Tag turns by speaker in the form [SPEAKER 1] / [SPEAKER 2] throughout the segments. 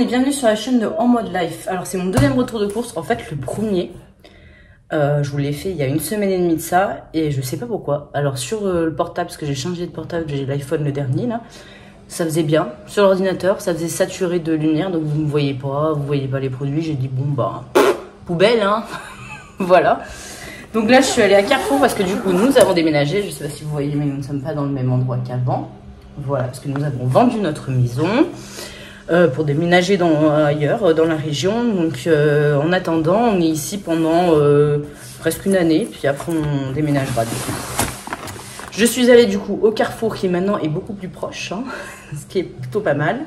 [SPEAKER 1] monde et bienvenue sur la chaîne de En Mode Life. Alors c'est mon deuxième retour de course. En fait le premier, je vous l'ai fait il y a une semaine et demie de ça et je sais pas pourquoi. Alors sur le portable, parce que j'ai changé de portable, j'ai l'iPhone le dernier là, ça faisait bien. Sur l'ordinateur, ça faisait saturé de lumière, donc vous me voyez pas, vous voyez pas les produits. J'ai dit bon bah, poubelle hein. Voilà. Donc là je suis allée à Carrefour parce que du coup nous avons déménagé. Je sais pas si vous voyez mais nous ne sommes pas dans le même endroit qu'avant. Voilà, parce que nous avons vendu notre maison. Pour déménager ailleurs, dans la région. Donc en attendant, on est ici pendant presque une année, puis après on déménagera du coup. Je suis allée du coup au Carrefour qui maintenant est beaucoup plus proche, hein, ce qui est plutôt pas mal.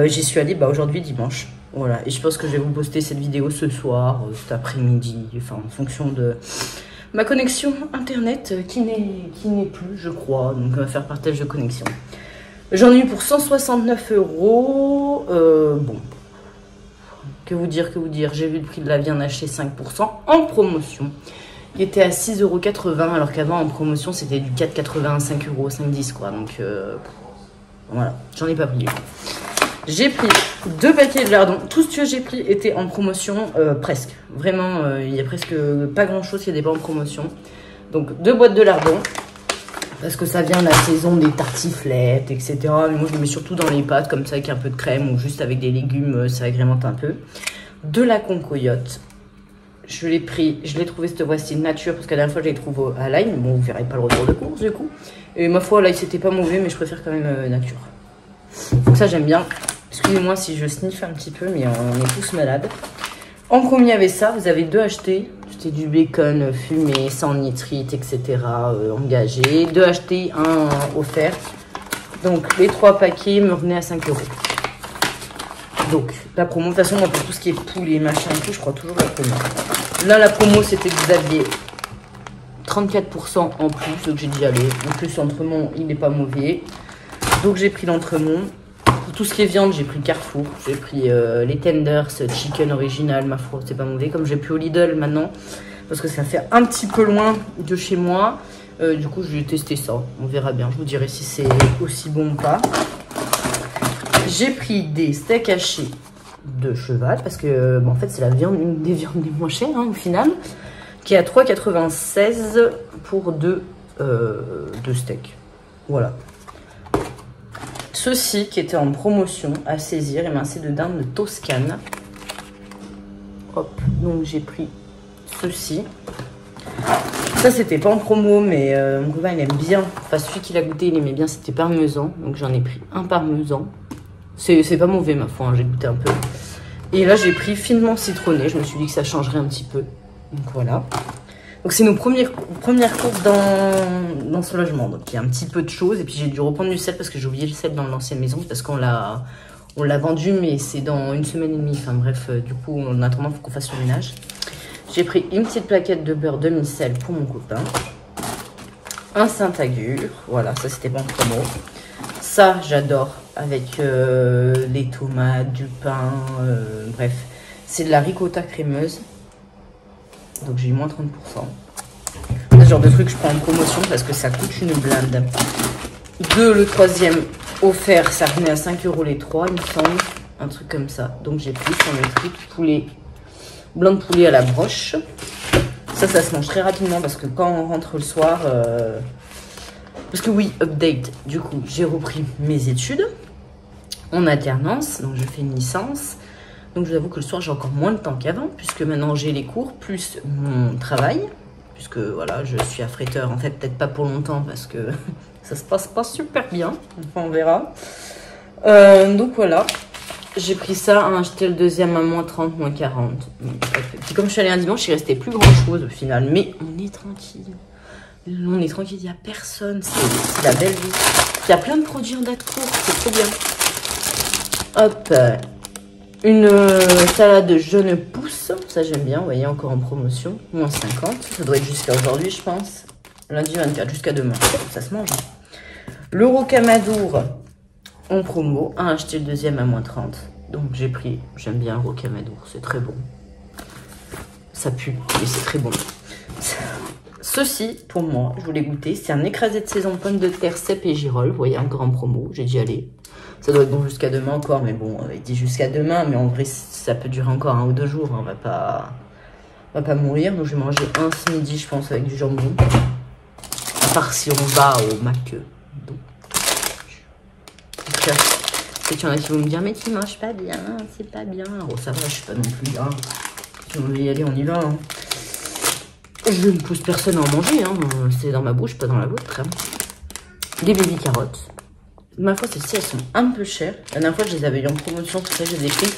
[SPEAKER 1] J'y suis allée aujourd'hui dimanche. Voilà, et je pense que je vais vous poster cette vidéo ce soir, cet après-midi, enfin en fonction de ma connexion internet qui n'est plus, je crois. Donc on va faire partage de connexion. J'en ai eu pour 169 €. Bon, que vous dire. J'ai vu le prix de la viande hachée 5% en promotion. Il était à 6,80 € alors qu'avant en promotion c'était du 4,80 €, 5 €, 5,10 € quoi. Donc voilà, j'en ai pas pris. J'ai pris 2 paquets de lardons. Tout ce que j'ai pris était en promotion presque. Vraiment, il y a presque pas grand chose qui n'était pas en promotion. Donc 2 boîtes de lardons. Parce que ça vient de la saison des tartiflettes, etc. Mais moi, je le mets surtout dans les pâtes, comme ça, avec un peu de crème ou juste avec des légumes, ça agrémente un peu. De la concoyote. Je l'ai trouvé cette fois-ci nature, parce que la dernière fois, je l'ai trouvé à l'ail. Mais bon, vous verrez pas le retour de course, du coup. Et ma foi, l'ail, c'était pas mauvais, mais je préfère quand même nature. Donc ça, j'aime bien. Excusez-moi si je sniffe un petit peu, mais on est tous malades. En premier, il y avait ça. Vous avez 2 achetés. C'était du bacon fumé, sans nitrite, etc. Engagé. 2 achetés, 1 offert. Donc, les 3 paquets me revenaient à 5 €. Donc, la promo, de toute façon, moi, pour tout ce qui est poulet, machin et tout, je crois toujours la promo. Là, la promo, c'était que vous aviez 34% en plus. Donc, j'ai dit, allez, en plus, l'entremont, il n'est pas mauvais. Donc, j'ai pris l'entremont. Pour tout ce qui est viande, j'ai pris Carrefour. J'ai pris les tenders, chicken original, ma foi, c'est pas mauvais. Comme j'ai plus au Lidl maintenant, parce que ça fait un petit peu loin de chez moi. Du coup, je vais tester ça. On verra bien. Je vous dirai si c'est aussi bon ou pas. J'ai pris des steaks hachés de cheval, parce que bon, en fait, c'est une des viandes les moins chères hein, au final, qui est à 3,96 € pour 2 steaks. Voilà. Ceci qui était en promotion à saisir, émincé de dinde de Toscane. Hop, donc j'ai pris ceci. Ça c'était pas en promo, mais mon copain il aime bien. Enfin celui qui l'a goûté il aimait bien, c'était parmesan. Donc j'en ai pris un parmesan. C'est pas mauvais ma foi, hein, j'ai goûté un peu. Et là j'ai pris finement citronné, je me suis dit que ça changerait un petit peu. Donc voilà. Donc c'est nos premières courses dans ce logement. Donc il y a un petit peu de choses. Et puis j'ai dû reprendre du sel parce que j'ai oublié le sel dans l'ancienne maison. Parce qu'on l'a vendu mais c'est dans une semaine et demie. Enfin bref, du coup en attendant il faut qu'on fasse le ménage. J'ai pris une petite plaquette de beurre demi-sel pour mon copain. Un Saint-Agur. Voilà, ça c'était bon promo. Ça j'adore avec les tomates, du pain. Bref, c'est de la ricotta crémeuse. Donc j'ai eu moins 30%. Ce genre de truc je prends en promotion parce que ça coûte une blinde. Le troisième offert, ça revenait à 5 € les 3 il me semble. Un truc comme ça. Donc j'ai pris sur le truc poulet, blanc de poulet à la broche. Ça se mange très rapidement parce que quand on rentre le soir... Parce que oui, update, du coup j'ai repris mes études en alternance. Donc je fais une licence. Donc je vous avoue que le soir j'ai encore moins de temps qu'avant, puisque maintenant j'ai les cours plus mon travail, puisque voilà je suis affréteur, en fait peut-être pas pour longtemps parce que ça se passe pas super bien, enfin on verra. Donc voilà, j'ai pris ça, acheté le deuxième à moins 30, moins 40. Puis comme je suis allée un dimanche, il restait plus grand chose au final, mais on est tranquille. On est tranquille, il n'y a personne, c'est la belle vie. Il y a plein de produits en date courte, c'est trop bien. Hop. Une salade de jaune pousse, ça j'aime bien, vous voyez, encore en promotion, moins 50, ça doit être jusqu'à aujourd'hui je pense, lundi 24, jusqu'à demain, ça se mange. Le rocamadour en promo, un acheté le deuxième à moins 30, donc j'ai pris, j'aime bien le rocamadour, c'est très bon, ça pue, mais c'est très bon. Ceci, pour moi, je voulais goûter, c'est un écrasé de saison pommes de terre, cèpes et girolles, vous voyez, encore en promo, j'ai dit allez. Ça doit être bon jusqu'à demain encore, mais bon, il dit jusqu'à demain, mais en vrai, ça peut durer encore 1 ou 2 jours. Hein, on va pas mourir. Donc, je vais manger un ce midi, je pense, avec du jambon. À part si on va au McDo. Peut-être qu'il y en a qui vont me dire, mais tu manges pas bien, c'est pas bien. Oh, ça va, je suis pas non plus bien. Si on veut y aller, on y va. Hein. Je ne pousse personne à en manger. Hein. C'est dans ma bouche, pas dans la vôtre. Hein. Des baby carottes. Ma foi, celles-ci, elles sont un peu chères. La dernière fois, je les avais eu en promotion, tout ça, je les ai prises.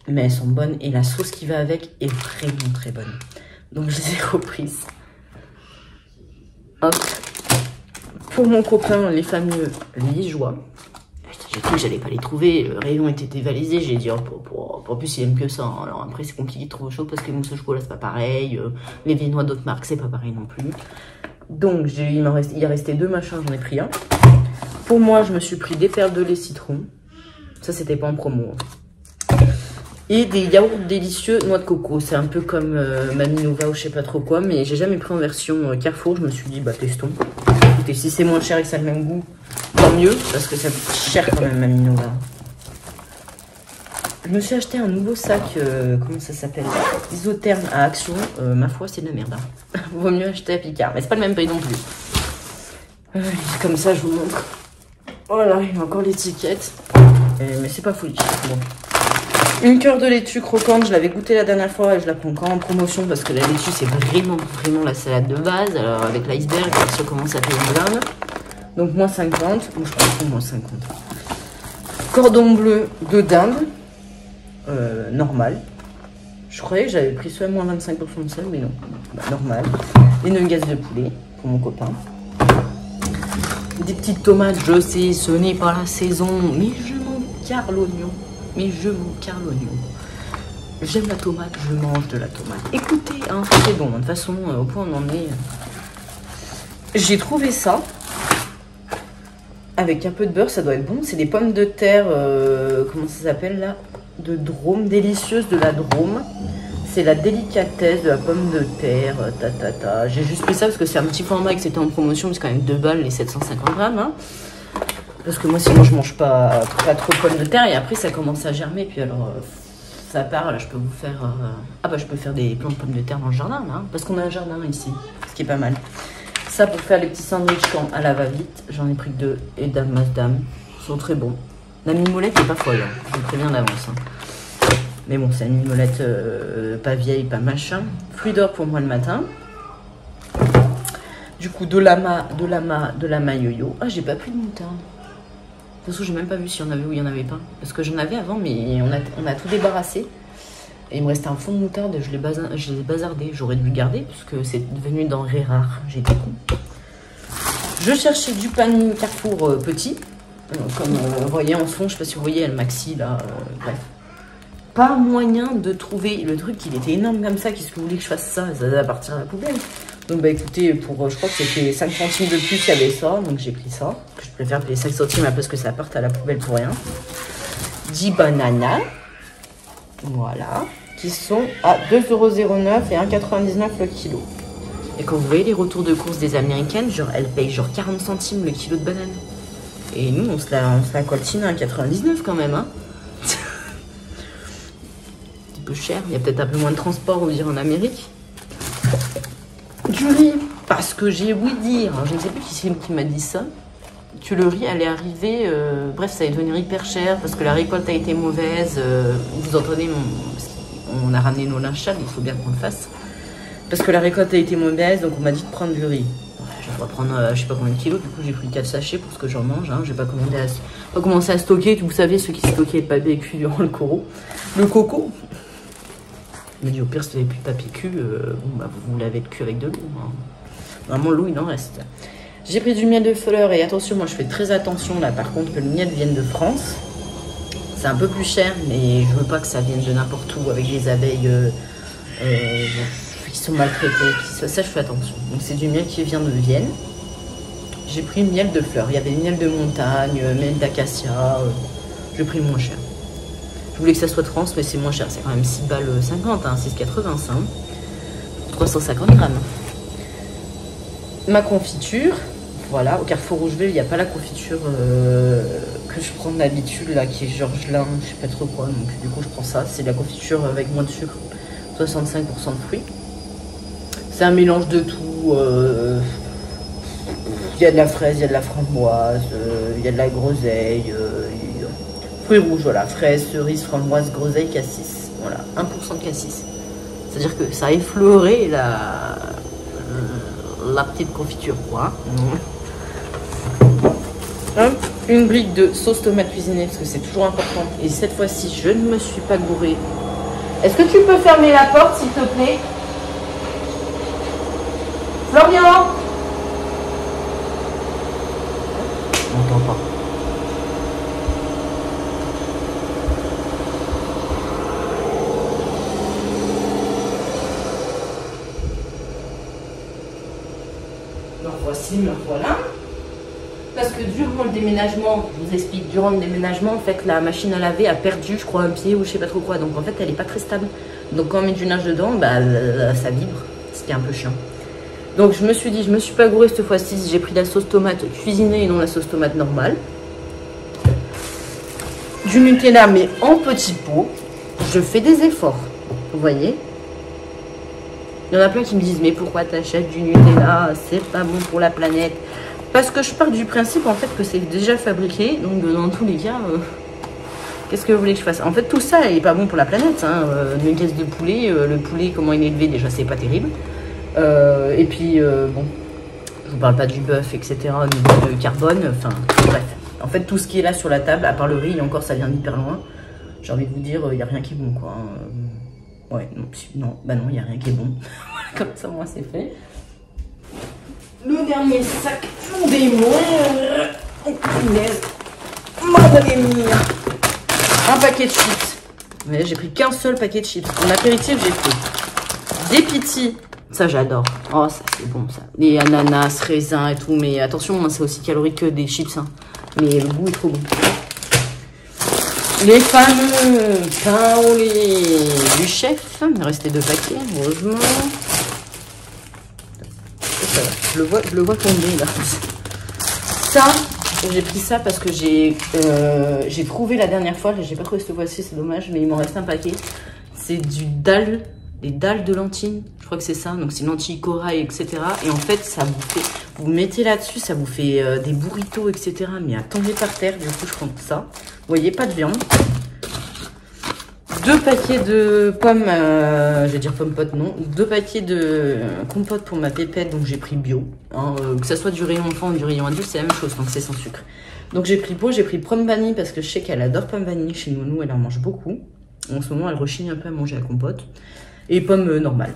[SPEAKER 1] Mais elles sont bonnes. Et la sauce qui va avec est vraiment très bonne. Donc, je les ai reprises. Hop. Pour mon copain, les fameux liégeois. J'ai cru que j'allais pas les trouver. Le rayon était dévalisé. J'ai dit, oh, en plus, il aime que ça. Hein. Alors après, c'est compliqué de trouver autre chose parce que les mousses au chocolat, c'est pas pareil. Les viennois d'autres marques, c'est pas pareil non plus. Donc, il a resté 2 machins, j'en ai pris un. Pour moi, je me suis pris des perles de lait citron. Ça, c'était pas en promo. Et des yaourts délicieux noix de coco. C'est un peu comme Mamie Nova ou je sais pas trop quoi. Mais j'ai jamais pris en version Carrefour. Je me suis dit, bah, testons. Écoutez, si c'est moins cher et que ça a le même goût, tant mieux. Parce que ça coûte cher quand même, Mamie Nova. Je me suis acheté un nouveau sac, comment ça s'appelle, isotherme à Action. Ma foi, c'est de la merde. Hein. Vaut mieux acheter à Picard. Mais c'est pas le même prix non plus. Comme ça, je vous montre. Voilà, il y a encore l'étiquette. Mais c'est pas folie. Bon. Une cœur de laitue croquante. Je l'avais goûté la dernière fois et je la prends encore en promotion parce que la laitue, c'est vraiment la salade de base. Alors, avec l'iceberg, ça commence à payer une blinde. Donc, moins 50. Bon, je prends moins 50. Cordon bleu de dinde. Normal. Je croyais que j'avais pris seulement 25% de sel, mais non. Bah, normal. Les nuggets de poulet pour mon copain. Des petites tomates, je sais, ce n'est pas la saison, mais je m'en carre l'oignon. J'aime la tomate, je mange de la tomate. Écoutez, hein, c'est bon. De toute façon, au point où on en est. J'ai trouvé ça. Avec un peu de beurre, ça doit être bon. C'est des pommes de terre, comment ça s'appelle là? De Drôme, délicieuse de la Drôme. C'est la délicatesse de la pomme de terre, J'ai juste pris ça parce que c'est un petit format et que c'était en promotion, mais c'est quand même 2 balles les 750 grammes. Hein. Parce que moi, sinon, je mange pas trop de pommes de terre et après, ça commence à germer. Puis alors, ça part, là, je peux vous faire... Ah bah, je peux faire des plants de pommes de terre dans le jardin, là. Hein, parce qu'on a un jardin ici, ce qui est pas mal. Ça, pour faire les petits sandwichs quand à la va-vite, j'en ai pris que 2. Et dame, ils sont très bons. La mimolette n'est pas folle, hein. Je vous préviens d'avance. Hein. Mais bon, c'est une mimolette pas vieille, pas machin. Fruits d'or pour moi le matin. Du coup, de la yo-yo. Ah, j'ai pas pris de moutarde. De toute façon, j'ai même pas vu s'il y en avait ou il y en avait pas. Parce que j'en avais avant, mais on a tout débarrassé. Et il me restait un fond de moutarde, je l'ai bazardé. J'aurais dû le garder, parce que c'est devenu denrée rare. J'ai été con. Je cherchais du panier Carrefour petit. Comme vous voyez en fond, je sais pas si vous voyez, le maxi là. Bref. Pas moyen de trouver le truc, il était énorme comme ça. Qu'est-ce que vous voulez que je fasse ça? Ça va partir à la poubelle. Donc bah écoutez, pour je crois que c'était 5 centimes de plus, il y avait ça. Donc j'ai pris ça. Je préfère payer 5 centimes parce que ça parte à la poubelle pour rien. 10 bananas. Voilà. Qui sont à 2,09 € et 1,99 € le kilo. Et quand vous voyez les retours de course des Américaines, genre elles payent genre 40 centimes le kilo de banane. Et nous, on se la coltine à 1,99 € quand même, hein. Un peu cher, il y a peut-être un peu moins de transport, on va dire, en Amérique. Du riz, parce que j'ai ouï dire, je ne sais plus qui c'est qui m'a dit ça, que le riz allait arriver, bref, ça allait devenir hyper cher, parce que la récolte a été mauvaise, vous entendez, on a ramené nos linchals, il faut bien qu'on le fasse, parce que la récolte a été mauvaise, donc on m'a dit de prendre du riz. Je dois prendre, je sais pas combien de kilos, du coup j'ai pris 4 sachets pour ce que j'en mange, hein. Je vais pas commencer à stocker, vous savez, ceux qui stockaient le papier cul durant le coco. Il m'a dit au pire, si vous n'avez plus de papier cul, bon, bah, vous lavez le cul avec de l'eau. Hein. Normalement, l'eau, il en reste. J'ai pris du miel de fleurs et attention, moi je fais très attention là, par contre, que le miel vienne de France. C'est un peu plus cher, mais je veux pas que ça vienne de n'importe où avec des abeilles qui sont maltraitées. Ça, je fais attention. Donc, c'est du miel qui vient de Vienne. J'ai pris miel de fleurs. Il y avait miel de montagne, miel d'acacia. J'ai pris le moins cher. Je voulais que ça soit de France, mais c'est moins cher. C'est quand même 6 balles 50, hein, 6,80 ça. Hein. 350 grammes. Ma confiture. Voilà, au Carrefour où je vais, il n'y a pas la confiture que je prends d'habitude là, qui est Georgelin, je sais pas trop quoi, donc du coup je prends ça. C'est de la confiture avec moins de sucre, 65% de fruits. C'est un mélange de tout. Il y a de la fraise, il y a de la framboise, il y a de la groseille, fruits rouges, voilà, fraise, cerise, framboise, groseille, cassis. Voilà, 1% de cassis. C'est-à-dire que ça a effleuré la petite confiture, quoi. Hop, une brique de sauce tomate cuisinée, parce que c'est toujours important. Et cette fois-ci, je ne me suis pas gourée. Est-ce que tu peux fermer la porte, s'il te plaît? Florian! On n'entend pas. Donc voici, me voilà. Parce que durant le déménagement, je vous explique, durant le déménagement, en fait, la machine à laver a perdu, je crois, un pied ou je sais pas trop quoi. Donc en fait, elle est pas très stable. Donc quand on met du linge dedans, bah, ça vibre. C'était un peu chiant. Donc je me suis dit, je me suis pas gourée cette fois-ci. J'ai pris la sauce tomate cuisinée et non la sauce tomate normale. Du Nutella, mais en petits pots. Je fais des efforts. Vous voyez? Il y en a plein qui me disent, mais pourquoi t'achètes du Nutella? C'est pas bon pour la planète. Parce que je pars du principe en fait que c'est déjà fabriqué, donc dans tous les cas, qu'est-ce que vous voulez que je fasse? En fait, tout ça est pas bon pour la planète. Hein. Nuggets de poulet, le poulet comment il est élevé déjà c'est pas terrible. Et puis bon, je vous parle pas du bœuf, etc. Au niveau de carbone, enfin bref. En fait, tout ce qui est là sur la table, à part le riz, et encore ça vient d'hyper loin. J'ai envie de vous dire, il n'y a rien qui est bon quoi. Ouais, non, bah non, il n'y a rien qui est bon. Comme ça, moi c'est fait. Le dernier sac pour des mois. Oh punaise. Madame mia. Un paquet de chips. Mais j'ai pris qu'un seul paquet de chips. En apéritif, j'ai pris des pitis. Ça, j'adore. Oh, ça, c'est bon, ça. Les ananas, raisins et tout. Mais attention, hein, c'est aussi calorique que des chips. Hein. Mais le goût est trop bon. Les fameux pains au lait du chef. Il me restait 2 paquets, heureusement. Je le vois tomber là. Ça, j'ai pris ça parce que j'ai trouvé la dernière fois, j'ai pas trouvé cette fois-ci, c'est dommage, mais il m'en reste un paquet. C'est des dalles de lentilles, je crois que c'est ça, donc c'est lentilles corail, etc. Et en fait, ça vous fait, vous mettez là-dessus, ça vous fait des burritos, etc. Mais à tomber par terre, du coup, je prends ça. Vous voyez, pas de viande. 2 paquets de pommes, je vais dire pommes potes, non. 2 paquets de compote pour ma pépette, donc j'ai pris bio. Hein, que ça soit du rayon enfant ou du rayon adulte, c'est la même chose, donc c'est sans sucre. Donc j'ai pris pot, j'ai pris pomme vanille parce que je sais qu'elle adore pomme vanille chez nous, elle en mange beaucoup. En ce moment, elle rechigne un peu à manger la compote. Et pommes normales.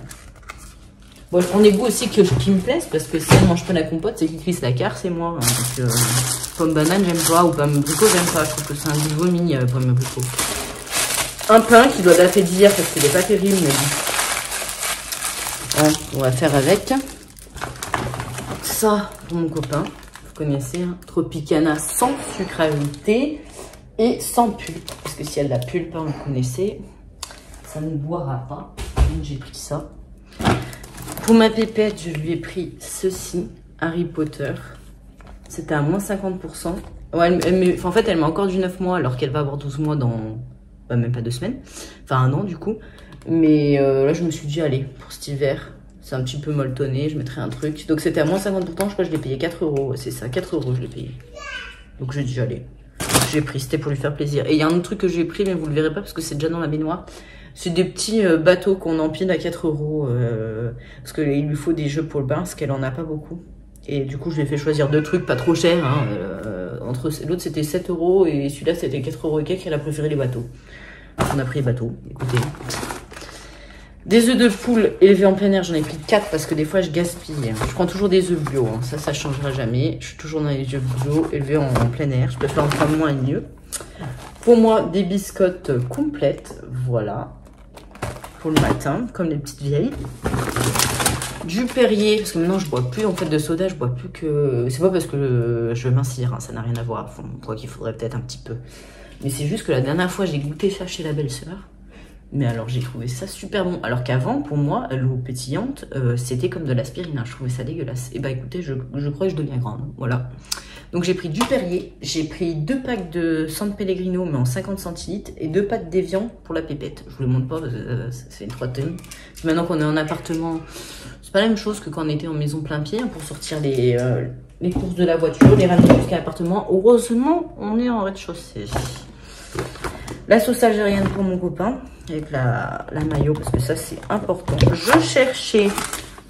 [SPEAKER 1] Bon, je prends des goûts aussi qui me plaisent parce que si elle mange pas la compote, c'est qui se la carre, c'est moi. Hein, donc, pomme banane, j'aime pas, ou pomme abricot, j'aime pas. Je trouve que c'est un goût de vomi, pomme abricot. Un pain qui doit dater d'hier parce qu'il n'est pas terrible, mais bon. Ouais, on va faire avec. Ça, pour mon copain, vous connaissez, hein, Tropicana sans sucre ajouté et sans pulpe. Parce que si elle a de la pulpe, hein, vous connaissez, ça ne boira pas. Donc j'ai pris ça. Pour ma pépette, je lui ai pris ceci, Harry Potter. C'était à moins 50%. Ouais, en fait, elle m'a encore du 9 mois alors qu'elle va avoir 12 mois dans... Bah, même pas 2 semaines, enfin 1 an du coup. Mais là je me suis dit allez, pour cet hiver, c'est un petit peu molletonné, je mettrai un truc. Donc c'était à moins 50%, je crois que je l'ai payé 4 €, c'est ça, 4 € je l'ai payé. Donc j'ai dit allez, j'ai pris, c'était pour lui faire plaisir. Et il y a un autre truc que j'ai pris, mais vous le verrez pas parce que c'est déjà dans la baignoire. C'est des petits bateaux qu'on empile à 4 €, parce qu'il lui faut des jeux pour le bain, parce qu'elle en a pas beaucoup. Et du coup je lui ai fait choisir 2 trucs pas trop chers, hein, l'autre c'était 7 € et celui-là c'était 4 € et quelques, elle a préféré les bateaux. On a pris les bateaux, écoutez. Des œufs de poule élevés en plein air, j'en ai pris 4 parce que des fois je gaspille. Je prends toujours des œufs bio, hein. Ça changera jamais. Je suis toujours dans les œufs bio élevés en plein air. Je préfère en prendre moins et mieux. Pour moi, des biscottes complètes, voilà. Pour le matin, comme les petites vieilles. Du Perrier, parce que maintenant je bois plus en fait de soda, je bois plus que... C'est pas parce que je veux mincir, hein, ça n'a rien à voir. Enfin, quoi qu'il faudrait peut-être un petit peu. Mais c'est juste que la dernière fois j'ai goûté ça chez la belle-sœur. Mais alors j'ai trouvé ça super bon. Alors qu'avant, pour moi, l'eau pétillante, c'était comme de l'aspirine. Hein. Je trouvais ça dégueulasse. Et bah écoutez, je crois que je deviens grande. Voilà. Donc j'ai pris du Perrier. J'ai pris 2 packs de San Pellegrino, mais en 50 centilitres. Et 2 packs d'Evian pour la pépette. Je vous le montre pas, parce que ça fait 3 tonnes. Maintenant qu'on est en appartement, c'est pas la même chose que quand on était en maison plein pied. Hein, pour sortir les courses de la voiture, les ramener jusqu'à l'appartement. Heureusement, on est en rez-de-chaussée. La sauce algérienne pour mon copain. Avec la mayo, parce que ça c'est important. Je cherchais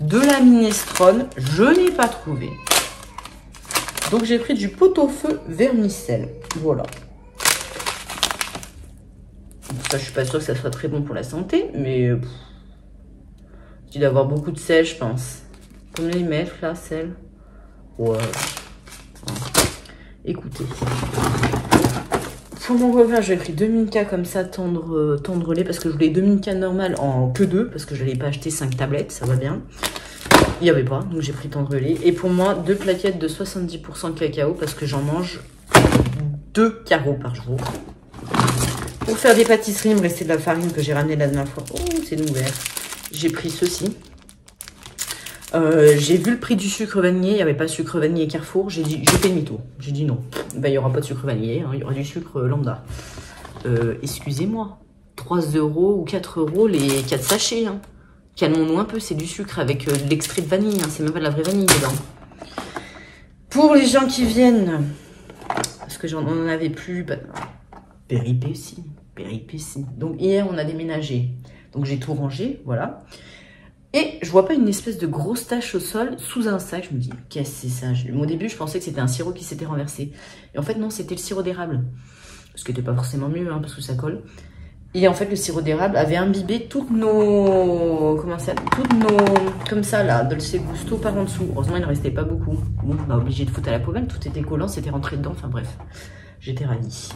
[SPEAKER 1] de la minestrone, je n'ai pas trouvé. Donc j'ai pris du pot-au-feu vermicelle. Voilà. Ça, je suis pas sûre que ça soit très bon pour la santé, mais il doit avoir beaucoup de sel, je pense. Combien ils mettent là, sel? Ouais. Écoutez. Pour mon repas, j'ai pris 2 Milka comme ça, tendre lait, parce que je voulais 2 Milka normales en que 2, parce que je n'allais pas acheter 5 tablettes, ça va bien. Il n'y avait pas, donc j'ai pris tendre lait. Et pour moi, 2 plaquettes de 70% de cacao, parce que j'en mange 2 carreaux par jour. Pour faire des pâtisseries, il me restait de la farine que j'ai ramenée la dernière fois. Oh, c'est ouvert. J'ai pris ceci. J'ai vu le prix du sucre vanillé, il n'y avait pas de sucre vanillé Carrefour, j'ai fait demi-tour, j'ai dit non, ben, il n'y aura pas de sucre vanillé, hein, il y aura du sucre lambda. Excusez-moi, 3 € ou 4 € les 4 sachets, hein. Calmons-nous un peu, c'est du sucre avec de l'extrait de vanille, hein, c'est même pas de la vraie vanille dedans. Pour les gens qui viennent, parce que on en avait plus, ben, péripéties. Donc hier on a déménagé, donc j'ai tout rangé, voilà. Et je vois pas une espèce de grosse tache au sol sous un sac. Je me dis, qu'est-ce que c'est ça? Au début, je pensais que c'était un sirop qui s'était renversé. Et en fait, non, c'était le sirop d'érable. Ce qui n'était pas forcément mieux, hein, parce que ça colle. Et en fait, le sirop d'érable avait imbibé toutes nos... Comment ça? Toutes nos... Comme ça, là, Dolce Gusto par en dessous. Heureusement, il ne restait pas beaucoup. Bon, on a obligé de foutre à la poubelle. Tout était collant, c'était rentré dedans. Enfin bref, j'étais ravie.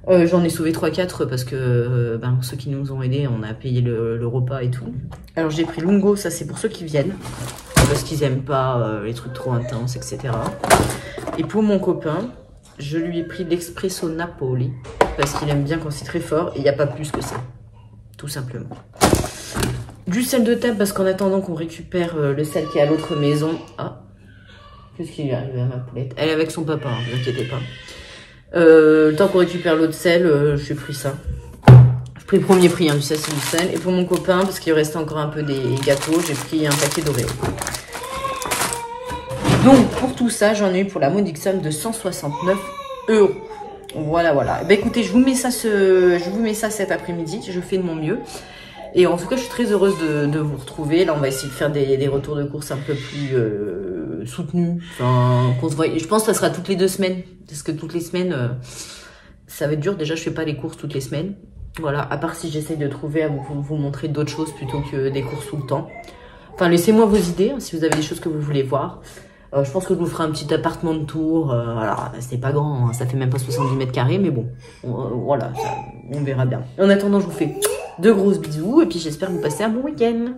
[SPEAKER 1] J'en ai sauvé 3-4 parce que ceux qui nous ont aidés, on a payé le repas et tout. Alors j'ai pris Lungo, ça c'est pour ceux qui viennent, parce qu'ils aiment pas les trucs trop intenses, etc. Et pour mon copain, je lui ai pris l'Espresso Napoli, parce qu'il aime bien quand c'est très fort, et il n'y a pas plus que ça, tout simplement. Du sel de table, parce qu'en attendant qu'on récupère le sel qui est à l'autre maison... Ah, qu'est-ce qui lui est arrivé à ma poulette? Elle est avec son papa, ne vous inquiétez pas. Le temps qu'on récupère l'eau de sel, j'ai pris ça. J'ai pris le premier prix, hein, du sel, c'est du sel. Et pour mon copain, parce qu'il restait encore un peu des gâteaux, j'ai pris un paquet d'Oreo. Donc, pour tout ça, j'en ai eu pour la modique somme de 169 €. Voilà, voilà. Ben, écoutez, je vous mets ça cet après-midi. Je fais de mon mieux. Et en tout cas, je suis très heureuse de vous retrouver. Là, on va essayer de faire des retours de course un peu plus soutenus. Enfin, qu'on se voit. Je pense que ça sera toutes les 2 semaines. Parce que toutes les semaines, ça va être dur. Déjà, je fais pas les courses toutes les semaines. Voilà, à part si j'essaye de trouver à vous montrer d'autres choses plutôt que des courses tout le temps. Enfin, laissez-moi vos idées, hein, si vous avez des choses que vous voulez voir. Je pense que je vous ferai un petit appartement de tour. Alors, c'est pas grand, hein, ça fait même pas 70 mètres carrés, mais bon, voilà, ça, on verra bien. En attendant, je vous fais de gros bisous et puis j'espère que vous passez un bon week-end.